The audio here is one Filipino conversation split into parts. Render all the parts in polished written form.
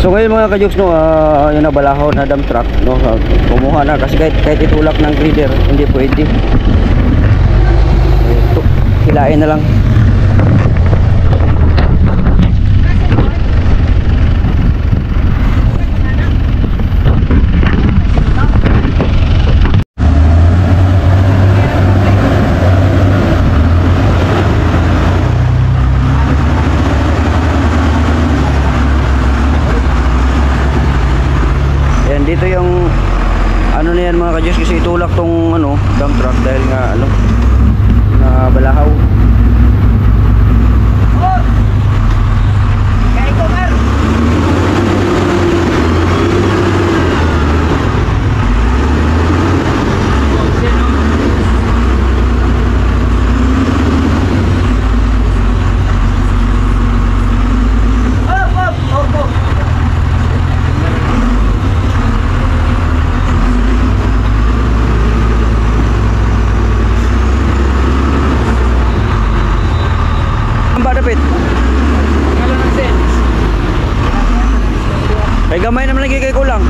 So ngayon mga kajuks, no, yung nabalahaw na dump truck, no, kumuha na kasi kahit itulak ng grader hindi pwede. Ito, hilain na lang. Dito yung ano na yan mga kadyos, kasi itulak tong ano, dump truck dahil nga ano, na balahaw. Ay gamay naman lagi kay kulang.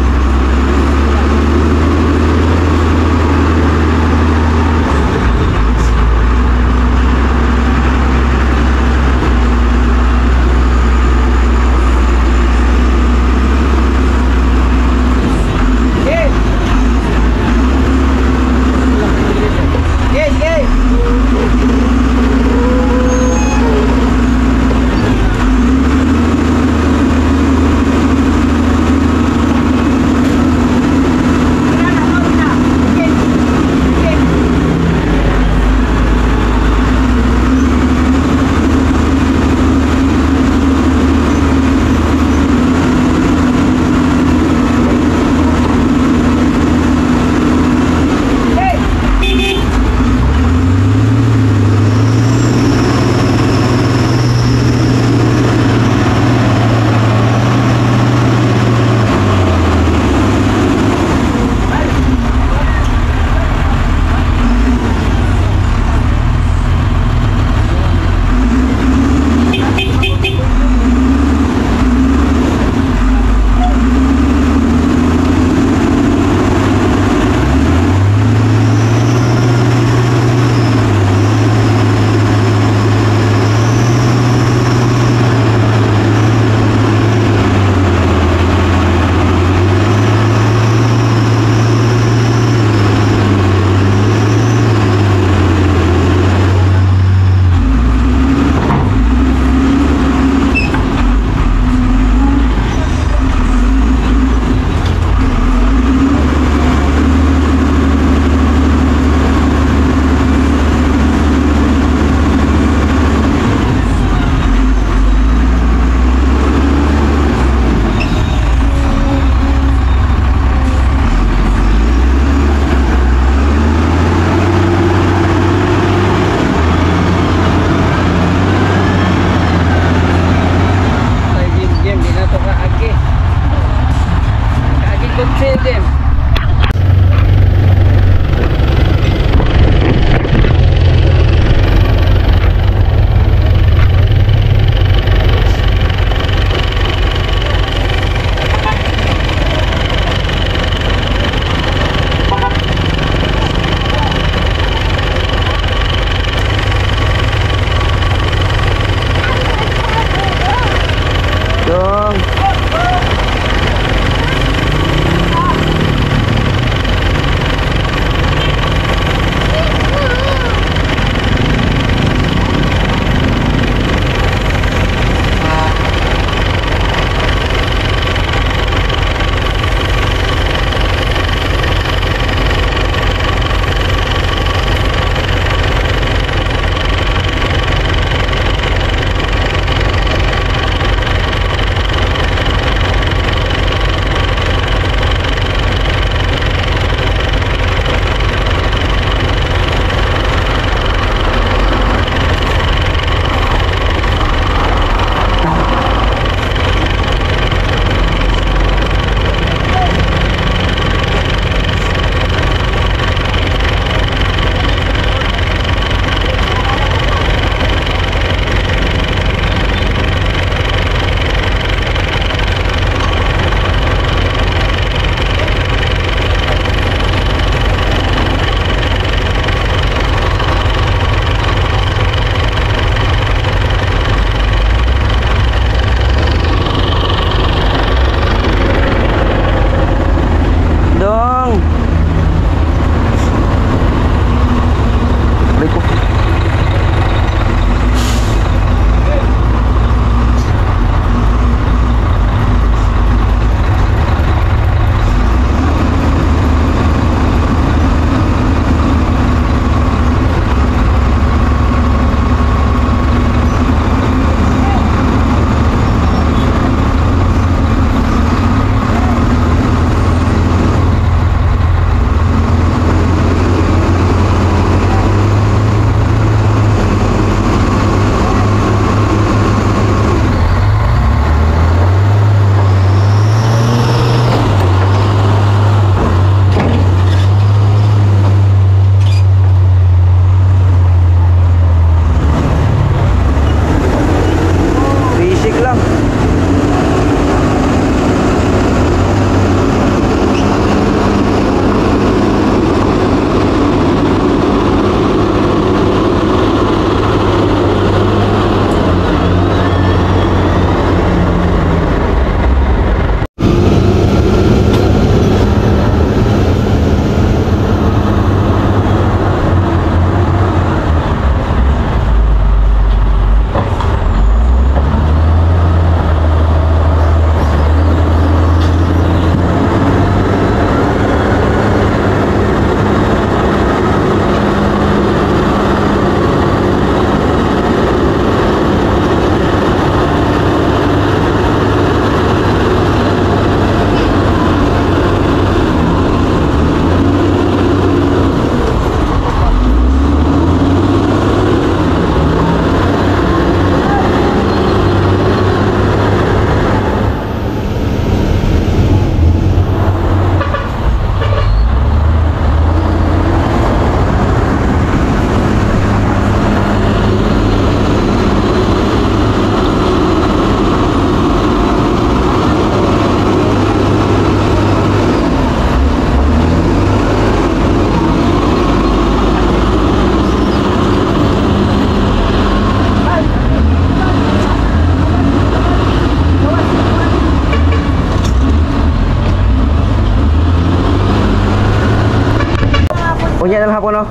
Unya na lang hapon, no?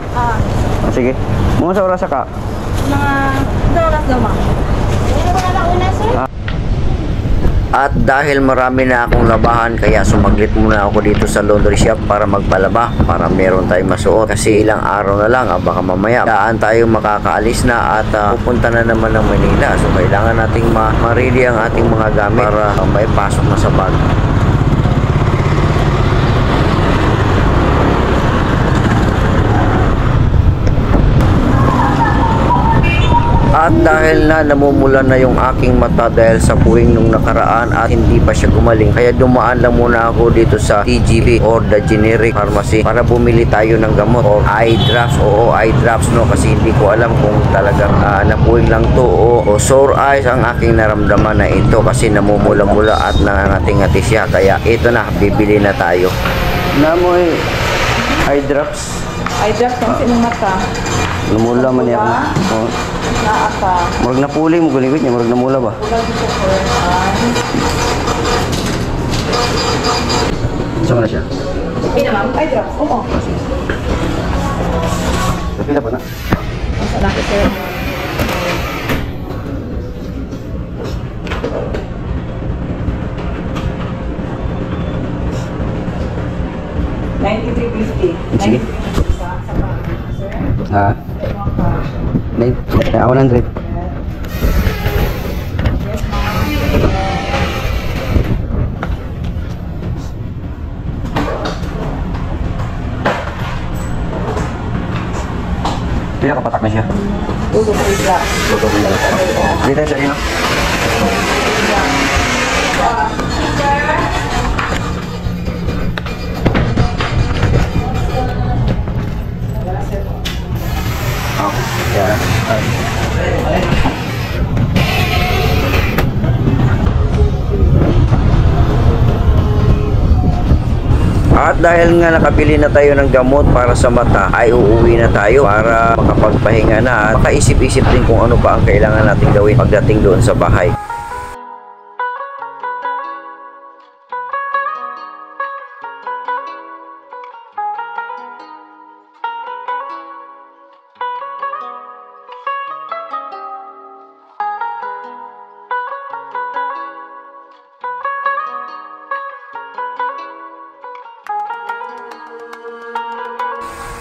Sige. Mga sa oras ka? Mga 2 oras daw, ma'am. Hindi na ba na una, sir? At dahil marami na akong labahan, kaya sumaglit muna ako dito sa laundry shop para magpalaba, para meron tayong masuot. Kasi ilang araw na lang, baka mamaya daan tayo makakaalis na at pupunta na naman ng Manila. So kailangan nating ma-ready ang ating mga gamit para may pasok na sa bag. At dahil na namumulan na yung aking mata dahil sa puwing nung nakaraan at hindi pa siya gumaling, kaya dumaan lang muna ako dito sa TGP or the generic pharmacy para bumili tayo ng gamot or eye drops. Oo, eye drops, no, kasi hindi ko alam kung talagang napuwing lang to o sore eyes ang aking naramdaman na ito kasi namumula-mula at nangangating-ngati siya. Kaya ito na, bibili na tayo. Namoy eye drops. Eye drops kung sinong mata. Namula man niya. Oh. Naaka. Murag napuli mo guligod niya, murag namula ba? Ulag dito for Saan na siya? Pina, ma'am? Eye drops? Oo. Pila pa na? Salamat, sir. $93.50. Sige. Ha? 100. Pila kapatak na siya? Tulog ko isla. Dito sa inyo. At dahil nga nakabili na tayo ng gamot para sa mata, ay uuwi na tayo para makapagpahinga na at makaisip-isip din kung ano pa ang kailangan natin gawin pagdating doon sa bahay.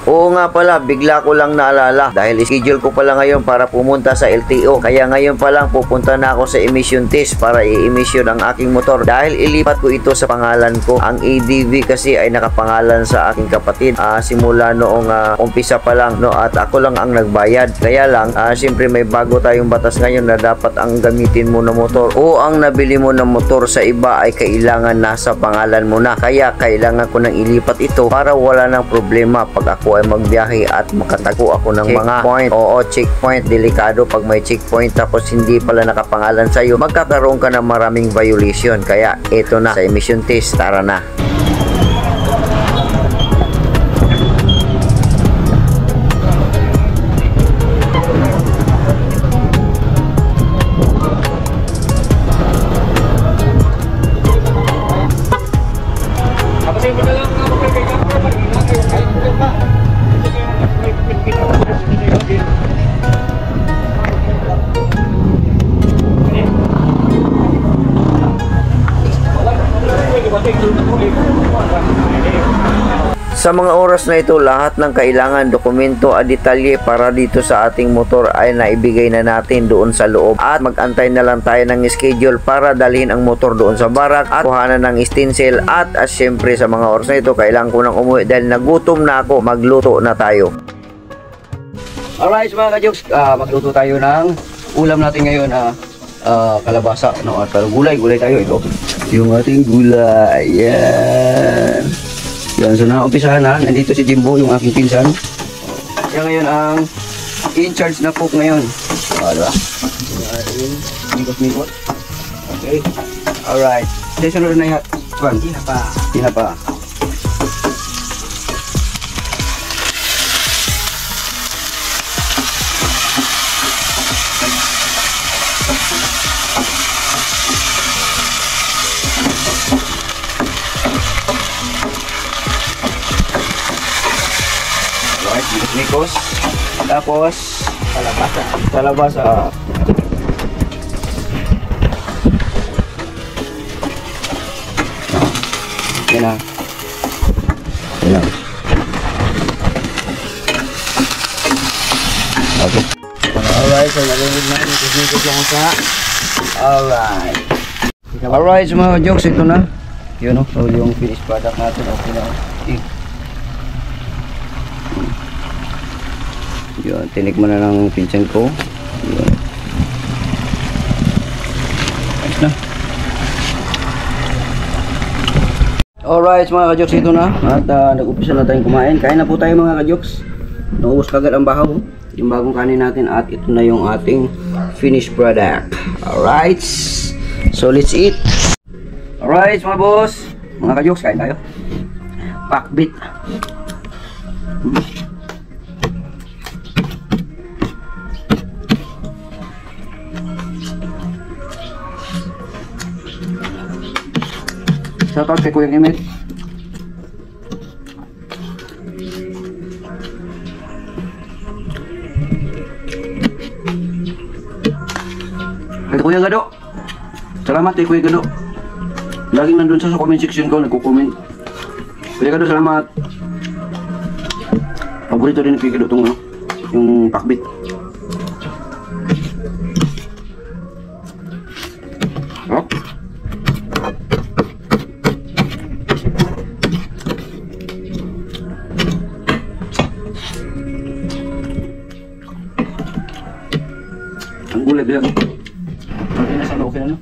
Oo nga pala, bigla ko lang naalala dahil schedule ko pala ngayon para pumunta sa LTO. Kaya ngayon pa lang pupunta na ako sa emission test para i-emission ang aking motor dahil ilipat ko ito sa pangalan ko. Ang ADV kasi ay nakapangalan sa aking kapatid simula noong umpisa pa lang, no, at ako lang ang nagbayad. Kaya lang siyempre may bago tayong batas ngayon na dapat ang gamitin mo na motor o ang nabili mo na motor sa iba ay kailangan nasa pangalan mo na. Kaya kailangan ko nang ilipat ito para wala nang problema pag ako ay magbiyahe at makatago ako ng mga point. Oo, checkpoint, delikado pag may checkpoint tapos hindi pala nakapangalan sa'yo, magkakaroon ka ng maraming violation. Kaya ito na sa emission test, tara na. Sa mga oras na ito, lahat ng kailangan dokumento at detalye para dito sa ating motor ay naibigay na natin doon sa loob at mag-antay na lang tayo ng schedule para dalhin ang motor doon sa barak at kuhanan ng stencil at syempre sa mga oras na ito kailangan ko nang umuwi dahil nagutom na ako, magluto na tayo. Alright mga ka-jokes, magluto tayo ng ulam natin ngayon, kalabasa, no? At gulay tayo ito. Yung ating gulay, yan. Yan, so naumpisahan na. Nandito si Jimbo, yung aking pinsan. Siya ngayon ang in charge na cook ngayon. Diba? Mikot-mikot. Okay. Alright. Then sunod na yung tinapa. Tinapa. Mikos. Tapos kalabasa. Kalabasa. Yan na. Yan na. Okay. Alright, so narinig natin. Kusnikos lang sa. Alright. Alright, so mga jokes, ito na. Yun o, so yung finished product natin. Okay na. Yun, tinikman na ng pinsan ko. Yun. Ayos na. Alright, mga kajoks, ito na. At nag-upisa na tayong kumain. Kain na po tayo mga kajoks. Naubos kagad ang bahaw. Yung bagong kanin natin. At ito na yung ating finished product. Alright. So let's eat. Alright mga boss. Mga kajoks, kain tayo. Pakbit. Shoutout kay Kuya Emil. Kay Kuya Gado. Salamat kay Kuya Gado. Laging nandun sa comment section ko, nagko-comment. Kuya Gado, salamat. Paborito din ni Kuya Gado itong yung pakbit. Oh. Ang gulay bilang. Okay na sana, okay na.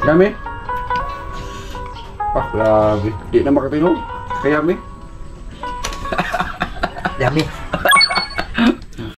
Dami. Ah, grabe. Di na makatulog. Kaya mi. Dami.